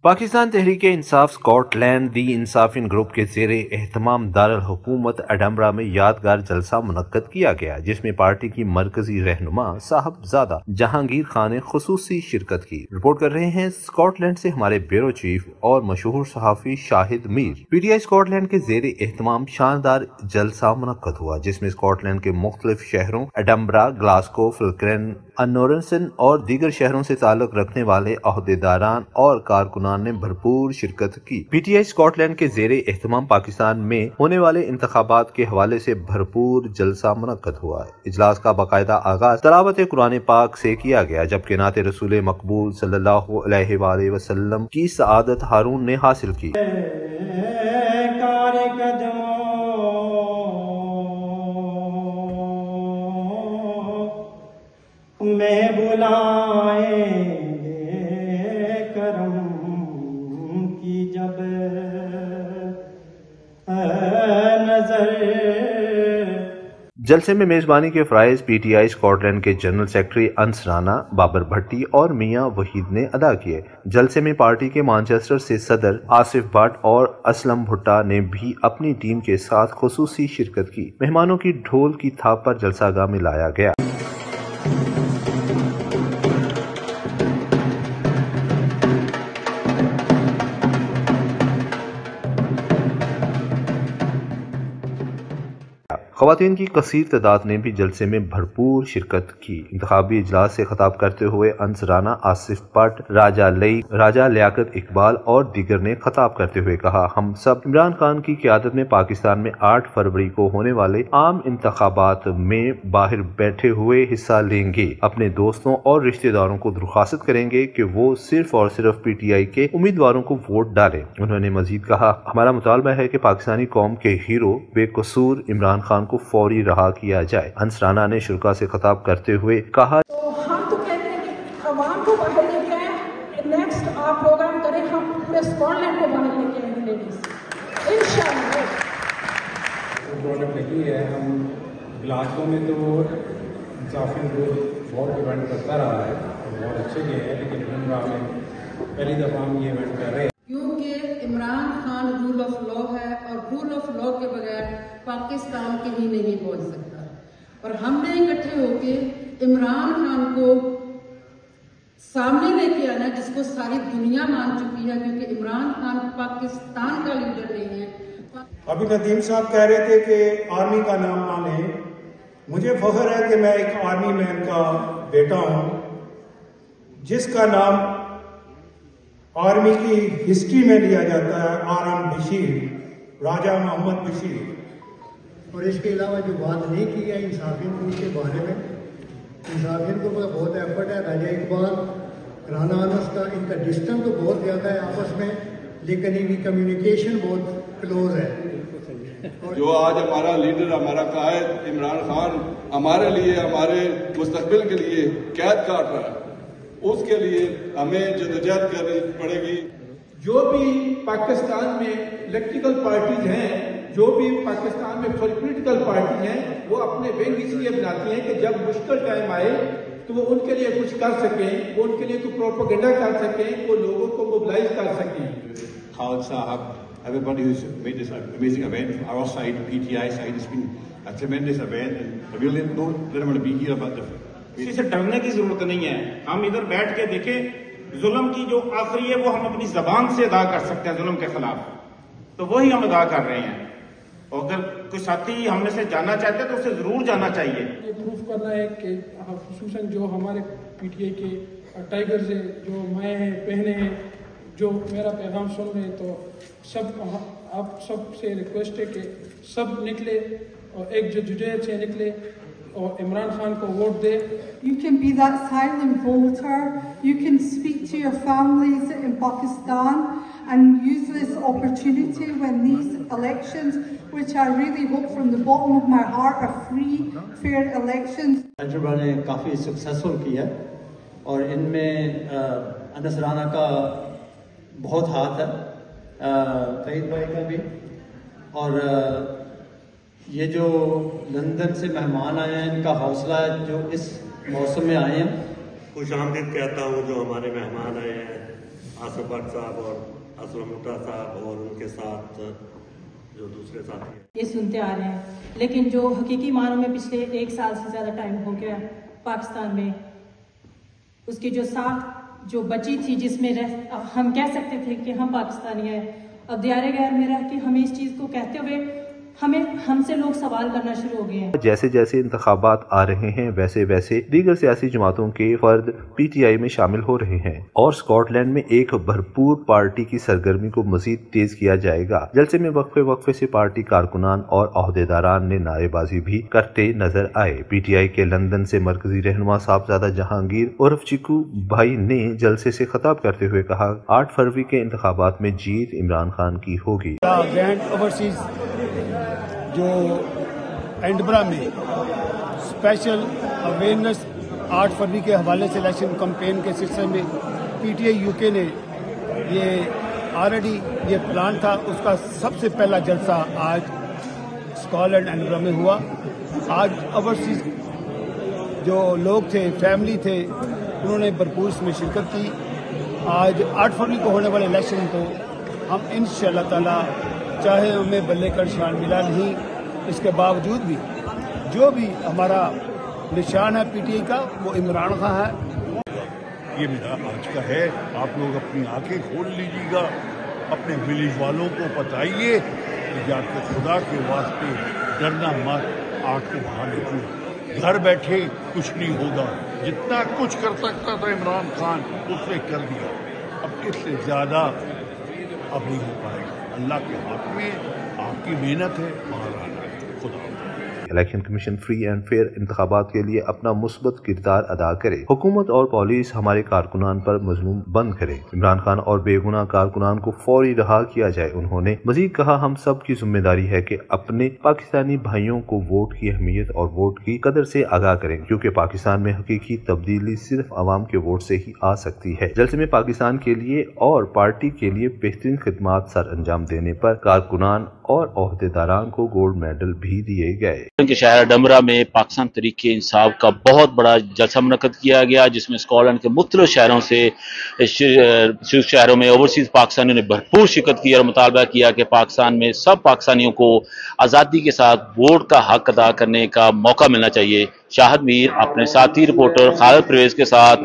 Pakistan Tehreek Insaf Scotland दी इंसाफिन group के ज़ेरे एहतमाम दारुल हुकूमत एडनबरा में यादगार जलसा मुनक्कद किया गया, जिसमें पार्टी की मरकजी रहनुमा साहबजादा जहांगीर खान ने खुसूसी शिरकत की। रिपोर्ट कर रहे हैं स्कॉटलैंड से हमारे ब्यूरो चीफ और मशहूर सहाफ़ी शाहिद मीर। PTI स्कॉटलैंड के ज़ेरे एहतमाम शानदार जलसा मुनक्कद हुआ, जिसमें स्कॉटलैंड के मुख्तलिफ शहरों एडनबरा, ग्लासगो, फिल्क्रेन, अनोरसन और दीगर शहरों से ताल्लुक रखने वाले अहदेदारान और कारकुनान ने भरपूर शिरकत की। PTI स्कॉटलैंड के ज़ेरे एहतमाम पाकिस्तान में होने वाले इंतखाबात के हवाले से भरपूर जलसा मुनक्कद हुआ। इजलास का बाकायदा आगाज तलावत कुरान पाक से किया गया, जबकि नाते रसूल मकबूल सल्लल्लाहु अलैहि वसल्लम की सआदत हारून ने हासिल की। मैं बुलाएंगे करम की जब नजर। जलसे में मेजबानी के फराइज PTI स्कॉटलैंड के जनरल सेक्रेटरी अंस राना, बाबर भट्टी और मियां वहीद ने अदा किए। जलसे में पार्टी के मैनचेस्टर से सदर आसिफ भट्ट और असलम भुट्टा ने भी अपनी टीम के साथ खुसूसी शिरकत की। मेहमानों की ढोल की थाप पर जलसागाह में लाया गया। ख़वातीन की कसीर तादाद ने भी जलसे में भरपूर शिरकत की। इंतखाबी इजलास से खिताब करते हुए अंस राना, आसिफ भट्ट, राजा लियाकत इकबाल और दीगर ने खिताब करते हुए कहा, हम सब इमरान खान की क़यादत में पाकिस्तान में 8 फरवरी को होने वाले आम इंतखाबात में बाहर बैठे हुए हिस्सा लेंगे। अपने दोस्तों और रिश्तेदारों को दरख्वास्त करेंगे कि वो सिर्फ और सिर्फ PTI के उम्मीदवारों को वोट डालें। उन्होंने मजीद कहा, हमारा मुतालबा है कि पाकिस्तानी कौम के हीरो बेकसूर इमरान खान को फौरी रहा किया जाए। अंस राना ने शुरा से खिताब करते हुए कहा, तो हम तो कहते हैं कि अवाम को बाहर लेके आए, नेक्स्ट आप प्रोग्राम करें, हम पूरे स्कॉटलैंड को बाहर लेके आएंगे लेडीज इंशाअल्लाह। प्रोडक्ट लगी है। हम ग्लासगो में तो इंसाफिन ग्रुप बहुत इवेंट करता रहा है, बहुत अच्छे गए हैं, लेकिन एडनबरा में पहली दफ़ा हम ये इवेंट कर रहे हैं क्योंकि Imran Khan rule of law है और रूल ऑफ लॉ के बगैर पाकिस्तान कहीं नहीं पहुंच सकता। और हमने इकट्ठे होकर इमरान खान को सामने लेके आना, जिसको सारी दुनिया मान चुकी है, क्योंकि इमरान खान पाकिस्तान का लीडर नहीं है। अभी नदीम साहब कह रहे थे कि आर्मी का नाम ना लें। मुझे फख्र है कि मैं एक आर्मी मैन का बेटा हूं, जिसका नाम आर्मी की हिस्ट्री में लिया जाता है, RM बशीर, राजा मोहम्मद बशीर। और इसके अलावा जो बात नहीं की है इंसाफिन ग्रुप के बारे में, इंसाफिन ग्रुप का बहुत एफर्ट है। राजा इकबाल, राना अनस का, इनका डिस्टेंस तो बहुत ज़्यादा है आपस में, लेकिन इनकी कम्युनिकेशन बहुत क्लोज है। जो आज हमारा लीडर, हमारा कायद इमरान खान हमारे लिए, हमारे मुस्तकबिल के लिए कैद काट रहा है, उसके लिए हमें जदोजहद करनी पड़ेगी। जो भी पाकिस्तान में इलेक्ट्रिकल पार्टीज हैं, जो भी पाकिस्तान में पॉलिटिकल पार्टी हैं, वो अपने विंग इसलिए बनाती हैं कि जब मुश्किल टाइम आए तो वो उनके लिए कुछ कर सकें, वो उनके लिए कुछ प्रोपेगेंडा कर सकें, वो लोगों को मोबिलाइज कर सकें। Khalid Sahab, everybody who's made this amazing event from our side, PTI side, it's been a tremendous event, and I really don't want to be here about the किसी से डरने की जरूरत नहीं है। हम इधर बैठ के देखें, जुल्म की जो आखिरी है वो हम अपनी जबान से अदा कर सकते हैं जुल्म के खिलाफ, तो वही हम अदा कर रहे हैं। और अगर कोई साथी हमने से जाना चाहते हैं तो उसे जरूर जाना चाहिए। ये प्रूफ करना है कि खुसूसन जो हमारे PTI के टाइगर्स हैं, जो माएँ हैं, बहनें हैं, जो मेरा पैगाम सुन रहे हैं, तो सब आप सब से रिक्वेस्ट है कि सब निकले और एक जद्दोजहद से निकले और इमरान खान को vote they. You can be that silent voter. You can speak to your families in Pakistan and use this opportunity when these elections, which I really hope from the bottom of my heart are free, fair elections. Edinburgh ने काफ़ी successful की है और इनमें अंस राना का बहुत हाथ है, सईद भाई का भी। और ये जो लंदन से मेहमान आए हैं, इनका हौसला है जो इस मौसम में आए हैं। खुश आमदीद कहता हूँ जो हमारे मेहमान आए हैं। आसिफ भट्ट साहब और असलम मुट्टा साहब और उनके साथ जो दूसरे साथी हैं, ये सुनते आ रहे हैं, लेकिन जो हकीकी मानों में पिछले 1 साल से ज़्यादा टाइम हो गया पाकिस्तान में, उसकी जो साख जो बची थी जिसमें हम कह सकते थे कि हम पाकिस्तानी हैं, अब दियारे गैर में रह के हमें इस चीज़ को कहते हुए हमसे लोग सवाल करना शुरू हो गए हैं। जैसे जैसे इंतखाबात आ रहे हैं वैसे वैसे दीगर सियासी जमातों के फर्द पीटीआई में शामिल हो रहे हैं और स्कॉटलैंड में एक भरपूर पार्टी की सरगर्मी को मजीद तेज किया जाएगा। जलसे में वक्फे वक्फे से पार्टी कारकुनान और अहदेदारान ने नारेबाजी भी करते नजर आए। पीटीआई के लंदन से मरकजी रहनुमा साहबजादा जहांगीर उर्फ चिकू भाई ने जलसे से खिताब करते हुए कहा, 8 फरवरी के इंतखाबात में जीत इमरान खान की होगी। जो एडनबरा में स्पेशल अवेयरनेस 8 फरवरी के हवाले से इलेक्शन कैंपेन के सिलसिले में पीटीआई यूके ने ये ऑलरेडी ये प्लान था, उसका सबसे पहला जलसा आज स्कॉटलैंड एडनबरा में हुआ। आज ओवरसीज जो लोग थे, फैमिली थे, उन्होंने भरपूर इसमें शिरकत की। आज 8 फरवरी को होने वाले इलेक्शन को हम इंशाअल्लाह ताला, चाहे हमें बल्ले का निशान मिला नहीं, इसके बावजूद भी जो भी हमारा निशान है पीटीआई का वो इमरान खान है। ये मेरा आज का है, आप लोग अपनी आंखें खोल लीजिएगा, अपने विलेज वालों को बताइए कि जाके खुदा के वास्ते डरना मत, आग के बाहर निकलो, घर बैठे कुछ नहीं होगा। जितना कुछ कर सकता था इमरान खान उसने कर दिया, अब इससे ज्यादा अब नहीं हो पाएगा। अल्लाह के हाथ में, आपकी मेहनत है, बाहर आना है। खुदा। Election commission free and fair इंतखाबात के लिए अपना मुस्बत किरदार अदा करे। हुकूमत और पुलिस हमारे कारकुनान पर मजलूम बंद करे। इमरान खान और बेगुनाह कारकुनान को फौरी रहा किया जाए। उन्होंने मजीद कहा, हम सब की जिम्मेदारी है कि अपने पाकिस्तानी भाइयों को वोट की अहमियत और वोट की कदर से आगाह करें, क्योंकि पाकिस्तान में हकीकी तब्दीली सिर्फ अवाम के वोट से ही आ सकती है। जलसे में पाकिस्तान के लिए और पार्टी के लिए बेहतरीन खिदमात सर अंजाम देने पर कारकुनान और ओहदेदारान को गोल्ड मेडल भी दिए गए। के शहर एडनबरा में पाकिस्तान तरीके इंसाफ का बहुत बड़ा जलसा मुनक्कद किया गया, जिसमें स्कॉटलैंड के मुख्तलिफ शहरों से शहरों में ओवरसीज पाकिस्तानियों ने भरपूर शिरकत की और मुतालबा किया कि पाकिस्तान में सब पाकिस्तानियों को आज़ादी के साथ वोट का हक अदा करने का मौका मिलना चाहिए। शाहिद मीर अपने साथी रिपोर्टर खालिद परवेज के साथ